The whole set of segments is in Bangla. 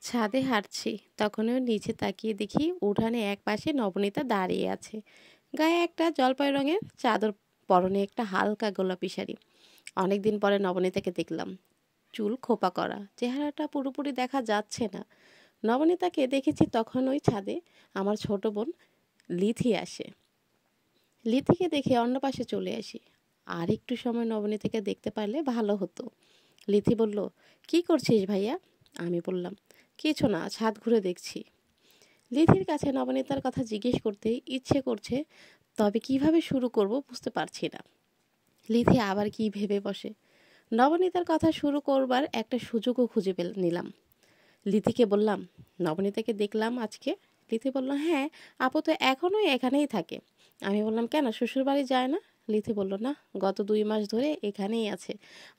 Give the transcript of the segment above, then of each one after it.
ছাদে হাঁটছি, তখনও নিচে তাকিয়ে দেখি উঠানে এক পাশে নবনীতা দাঁড়িয়ে আছে। গায়ে একটা জলপাই রঙের চাদর, পরনে একটা হালকা গোলাপি শাড়ি। অনেকদিন পরে নবনীতাকে দেখলাম। চুল খোপা করা, চেহারাটা পুরোপুরি দেখা যাচ্ছে না। নবনীতাকে দেখেছি তখন ওই ছাদে। আমার ছোট বোন লিথি আসে। লিথিকে দেখে অন্য পাশে চলে আসি। আর একটু সময় নবনীতাকে দেখতে পারলে ভালো হতো। লিথি বলল, কি করছিস ভাইয়া? আমি বললাম, কিছু না, ছাদ ঘুরে দেখছি। লিথির কাছে নবনীতার কথা জিজ্ঞেস করতে ইচ্ছে করছে, তবে কিভাবে শুরু করব বুঝতে পারছি না। লিথি আবার কি ভেবে বসে। নবনীতার কথা শুরু করবার একটা সুযোগও খুঁজে নিলাম। লিথিকে বললাম, নবনীতাকে দেখলাম আজকে। লিথি বলল, হ্যাঁ, আপু তো এখনোই এখানেই থাকে। আমি বললাম, কেন শ্বশুরবাড়ি যায় না? লিথি বলল, না, গত 2 মাস ধরে এখানেই আছে।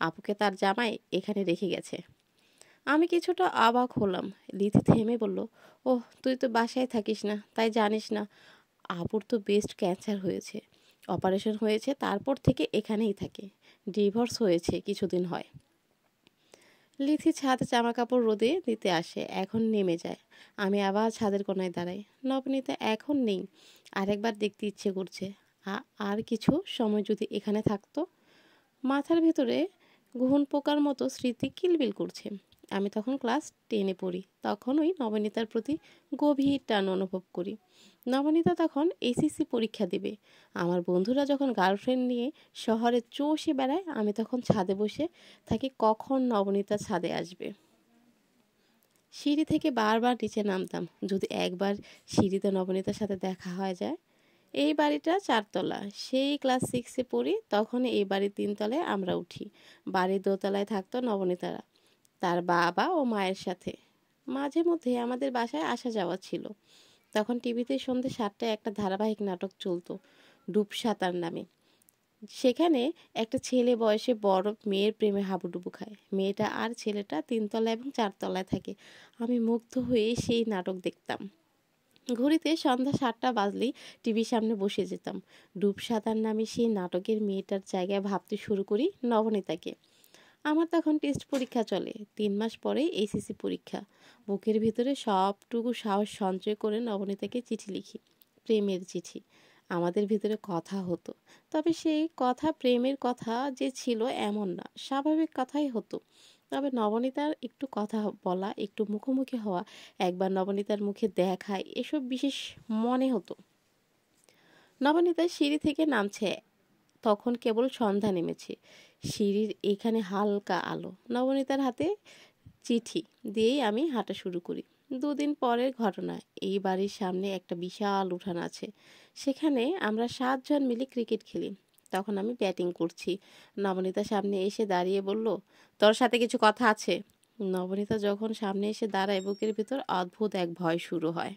আপুকে তার জামাই এখানে রেখে গেছে। আমি কিছুটা অবাক হলাম। লিথি থেমে বলল, ওহ, তুই তো বাসায় থাকিস না, তাই জানিস না। আপুর তো ব্রেস্ট ক্যান্সার হয়েছে, অপারেশন হয়েছে, তারপর থেকে এখানেই থাকে। ডিভোর্স হয়েছে কিছুদিন হয়। লিথি ছাদে জামা কাপড় রোদে দিতে আসে, এখন নেমে যায়। আমি আবার ছাদের কোনায় দাঁড়াই। নবনীতা এখন নেই। আরেকবার দেখতে ইচ্ছে করছে। আর কিছু সময় যদি এখানে থাকতো। মাথার ভেতরে ঘুণ পোকার মতো স্মৃতি কিলবিল করছে। আমি তখন ক্লাস 10-এ পড়ি। তখনই নবনীতার প্রতি গভীর টান অনুভব করি। নবনীতা তখন এসএসসি পরীক্ষা দেবে। আমার বন্ধুরা যখন গার্লফ্রেন্ড নিয়ে শহরে চষে বেড়ায়, আমি তখন ছাদে বসে থাকি, কখন নবনীতা ছাদে আসবে। সিঁড়ি থেকে বারবার নিচে নামতাম, যদি একবার সিঁড়িতে নবনীতার সাথে দেখা হয়ে যায়। এই বাড়িটা 4 তলা। সেই ক্লাস 6-এ পড়ি, তখন এই বাড়ির 3 তলায় আমরা উঠি। বাড়ির দোতলায় থাকতো নবনীতারা, তার বাবা ও মায়ের সাথে। মাঝে মধ্যে আমাদের বাসায় আসা যাওয়া ছিল। তখন টিভিতে সন্ধ্যে 7টায় একটা ধারাবাহিক নাটক চলতো, ডুবসাঁতার নামে। সেখানে একটা ছেলে বয়সে বড় মেয়ের প্রেমে হাবুডুবু খায়। মেয়েটা আর ছেলেটা 3 তলা এবং 4 তলায় থাকে। আমি মুগ্ধ হয়ে সেই নাটক দেখতাম। ঘড়িতে সন্ধ্যা 7টা বাজলেই টিভির সামনে বসে যেতাম। ডুবসাঁতার নামে সেই নাটকের মেয়েটার জায়গায় ভাবতে শুরু করি নবনীতাকে। আমার তখন টেস্ট পরীক্ষা চলে, 3 মাস পরেই এইচএসসি পরীক্ষা। বুকের ভিতরে সবটুকু সাহস সঞ্চয় করে নবনীতাকে চিঠি লিখি, প্রেমের চিঠি। আমাদের ভিতরে কথা হতো, তবে সেই কথা প্রেমের কথা যে ছিল এমন না, স্বাভাবিক কথাই হতো। তবে নবনীতার একটু কথা বলা, একটু মুখোমুখি হওয়া, একবার নবনীতার মুখে দেখায়, এসব বিশেষ মনে হতো। নবনীতা সিঁড়ি থেকে নামছে, তখন কেবল সন্ধ্যা নেমেছে। সিঁড়ির এখানে হালকা আলো। নবনীতার হাতে চিঠি দিয়েই আমি হাঁটা শুরু করি। 2 দিন পরের ঘটনা। এই বাড়ির সামনে একটা বিশাল উঠান আছে। সেখানে আমরা 7 জন মিলে ক্রিকেট খেলি। তখন আমি ব্যাটিং করছি। নবনীতা সামনে এসে দাঁড়িয়ে বলল, তোর সাথে কিছু কথা আছে। নবনীতা যখন সামনে এসে দাঁড়ায়, বুকের ভিতর অদ্ভুত এক ভয় শুরু হয়।